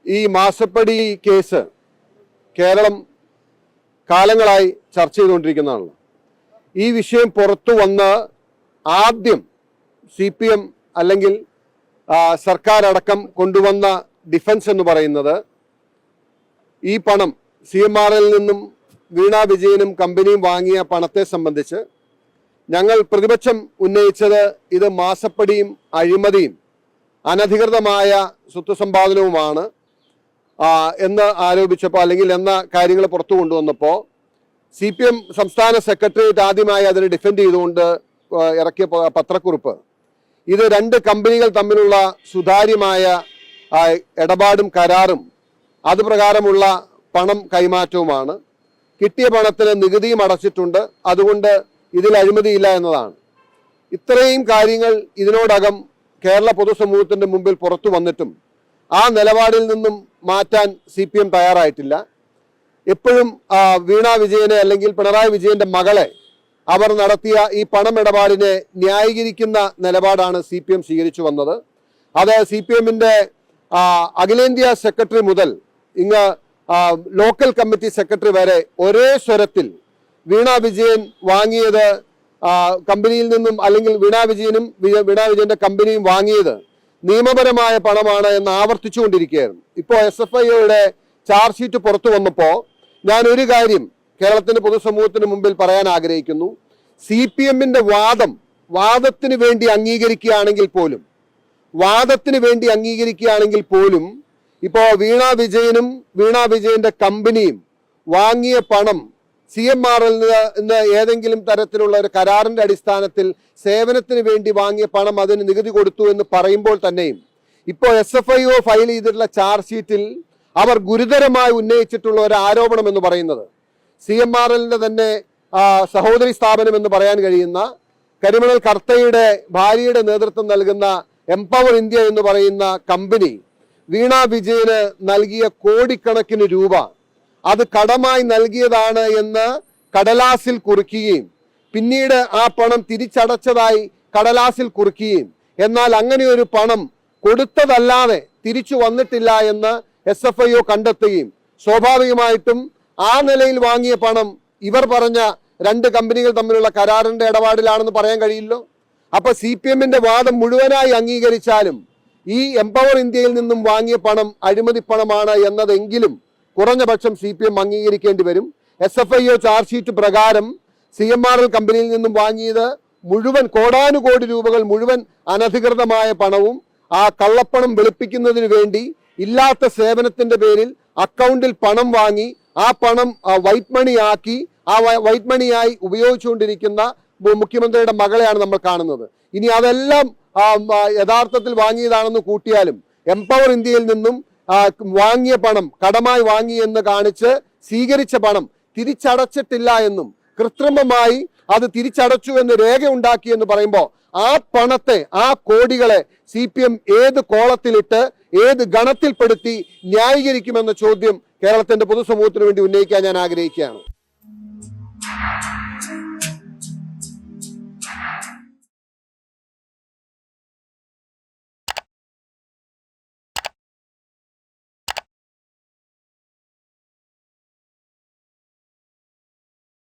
ഈ മാസപ്പടി കേസ് കേരളം കാലങ്ങളായി ചർച്ച ചെയ്തുകൊണ്ടിരിക്കുന്നതാണ്. ഈ വിഷയം പുറത്തു വന്ന് ആദ്യം CPM അല്ലെങ്കിൽ സർക്കാർ അടക്കം കൊണ്ടുവന്ന ഡിഫൻസ് എന്ന് പറയുന്നത് ഈ പണം CMRL നിന്നും വീണ വിജയനും കമ്പനിയും വാങ്ങിയ പണത്തെ സംബന്ധിച്ച് ഞങ്ങൾ പ്രതിപക്ഷം ഉന്നയിച്ചത് ഇത് മാസപ്പടിയും അഴിമതിയും അനധികൃതമായ സ്വത്ത് സമ്പാദനവുമാണ് എന്ന് ആരോപിച്ചപ്പോൾ അല്ലെങ്കിൽ എന്ന കാര്യങ്ങൾ പുറത്തു കൊണ്ടുവന്നപ്പോൾ CPM സംസ്ഥാന സെക്രട്ടേറിയറ്റ് ആദ്യമായി അതിനെ ഡിഫെൻഡ് ചെയ്തുകൊണ്ട് ഇറക്കിയ പത്രക്കുറിപ്പ് ഇത് രണ്ട് കമ്പനികൾ തമ്മിലുള്ള സുതാര്യമായ ഇടപാടും കരാറും അതുപ്രകാരമുള്ള പണം കൈമാറ്റവുമാണ്. കിട്ടിയ പണത്തിന് നികുതിയും അടച്ചിട്ടുണ്ട്, അതുകൊണ്ട് ഇതിൽ അഴിമതിയില്ല എന്നതാണ്. ഇത്രയും കാര്യങ്ങൾ ഇതിനോടകം കേരള പൊതുസമൂഹത്തിൻ്റെ മുമ്പിൽ പുറത്തു വന്നിട്ടും ആ നിലപാടിൽ നിന്നും മാറ്റാൻ CPM തയ്യാറായിട്ടില്ല. എപ്പോഴും വീണ വിജയനെ അല്ലെങ്കിൽ പിണറായി വിജയന്റെ മകളെ അവർ നടത്തിയ ഈ പണമിടപാടിനെ ന്യായീകരിക്കുന്ന നിലപാടാണ് CPM സ്വീകരിച്ചു വന്നത്. അത് CPM-ന്റെ അഖിലേന്ത്യാ സെക്രട്ടറി മുതൽ ഇങ്ങ് ലോക്കൽ കമ്മിറ്റി സെക്രട്ടറി വരെ ഒരേ സ്വരത്തിൽ വീണ വിജയൻ വാങ്ങിയത് കമ്പനിയിൽ നിന്നും അല്ലെങ്കിൽ വീണ വിജയന്റെ കമ്പനിയും വാങ്ങിയത് നിയമപരമായ പണമാണ് എന്ന് ആവർത്തിച്ചുകൊണ്ടിരിക്കുകയായിരുന്നു. ഇപ്പോൾ SFIയുടെ ചാർജ് ഷീറ്റ് പുറത്തു വന്നപ്പോൾ ഞാൻ ഒരു കാര്യം കേരളത്തിന്റെ പൊതുസമൂഹത്തിന് മുമ്പിൽ പറയാൻ ആഗ്രഹിക്കുന്നു. CPM-ന്റെ വാദത്തിന് വേണ്ടി അംഗീകരിക്കുകയാണെങ്കിൽ പോലും ഇപ്പോൾ വീണ വിജയനും വീണ വിജയന്റെ കമ്പനിയും വാങ്ങിയ പണം CMRL നിന്ന് ഏതെങ്കിലും തരത്തിലുള്ള ഒരു കരാറിന്റെ അടിസ്ഥാനത്തിൽ സേവനത്തിന് വേണ്ടി വാങ്ങിയ പണം അതിന് നികുതി കൊടുത്തു എന്ന് പറയുമ്പോൾ തന്നെയും ഇപ്പോൾ SFIO ഫയൽ ചെയ്തിട്ടുള്ള ചാർജ് ഷീറ്റിൽ അവർ ഗുരുതരമായി ഉന്നയിച്ചിട്ടുള്ള ഒരു ആരോപണം എന്ന് പറയുന്നത് CMRL-ന്റെ തന്നെ സഹോദരി സ്ഥാപനം എന്ന് പറയാൻ കഴിയുന്ന കരിമണൽ കർത്തയുടെ ഭാര്യയുടെ നേതൃത്വം നൽകുന്ന എംപവർ ഇന്ത്യ എന്ന് പറയുന്ന കമ്പനി വീണ വിജയന് നൽകിയ കോടിക്കണക്കിന് രൂപ അത് കടമായി നൽകിയതാണ് എന്ന് കടലാസിൽ കുറിക്കുകയും പിന്നീട് ആ പണം തിരിച്ചടച്ചതായി കടലാസിൽ കുറിക്കുകയും എന്നാൽ അങ്ങനെ ഒരു പണം കൊടുത്തതല്ലാതെ തിരിച്ചു വന്നിട്ടില്ല എന്ന് SFIO കണ്ടെത്തുകയും സ്വാഭാവികമായിട്ടും ആ നിലയിൽ വാങ്ങിയ പണം ഇവർ പറഞ്ഞ രണ്ട് കമ്പനികൾ തമ്മിലുള്ള കരാറിന്റെ ഇടപാടിലാണെന്ന് പറയാൻ കഴിയില്ലോ. അപ്പൊ CPM-ന്റെ വാദം മുഴുവനായി അംഗീകരിച്ചാലും ഈ എംപവർ ഇന്ത്യയിൽ നിന്നും വാങ്ങിയ പണം അഴിമതി പണമാണ് എന്നതെങ്കിലും കുറഞ്ഞ പക്ഷം CPM അംഗീകരിക്കേണ്ടി വരും. SFIO ചാർജ് ഷീറ്റ് പ്രകാരം CMRL കമ്പനിയിൽ നിന്നും വാങ്ങിയത് മുഴുവൻ കോടാനുകോടി രൂപകൾ മുഴുവൻ അനധികൃതമായ പണവും ആ കള്ളപ്പണം വെളുപ്പിക്കുന്നതിന് വേണ്ടി ഇല്ലാത്ത സേവനത്തിന്റെ പേരിൽ അക്കൗണ്ടിൽ പണം വാങ്ങി ആ പണം വൈറ്റ് മണി ആക്കി ആ വൈറ്റ് മണിയായി ഉപയോഗിച്ചുകൊണ്ടിരിക്കുന്ന മുഖ്യമന്ത്രിയുടെ മകളെയാണ് നമ്മൾ കാണുന്നത്. ഇനി അതെല്ലാം യഥാർത്ഥത്തിൽ വാങ്ങിയതാണെന്ന് കൂട്ടിയാലും എംപവർ ഇന്ത്യയിൽ നിന്നും വാങ്ങിയ പണം കടമായി വാങ്ങി എന്ന് കാണിച്ച് സ്വീകരിച്ച പണം തിരിച്ചടച്ചിട്ടില്ല എന്നും കൃത്രിമമായി അത് തിരിച്ചടച്ചു എന്ന് രേഖ ഉണ്ടാക്കി എന്ന് പറയുമ്പോൾ ആ പണത്തെ ആ കോടികളെ CPM ഏത് കോളത്തിലിട്ട് ഏത് ഗണത്തിൽപ്പെടുത്തി ന്യായീകരിക്കുമെന്ന ചോദ്യം കേരളത്തിന്റെ പൊതുസമൂഹത്തിന് വേണ്ടി ഉന്നയിക്കാൻ ഞാൻ ആഗ്രഹിക്കുകയാണ്.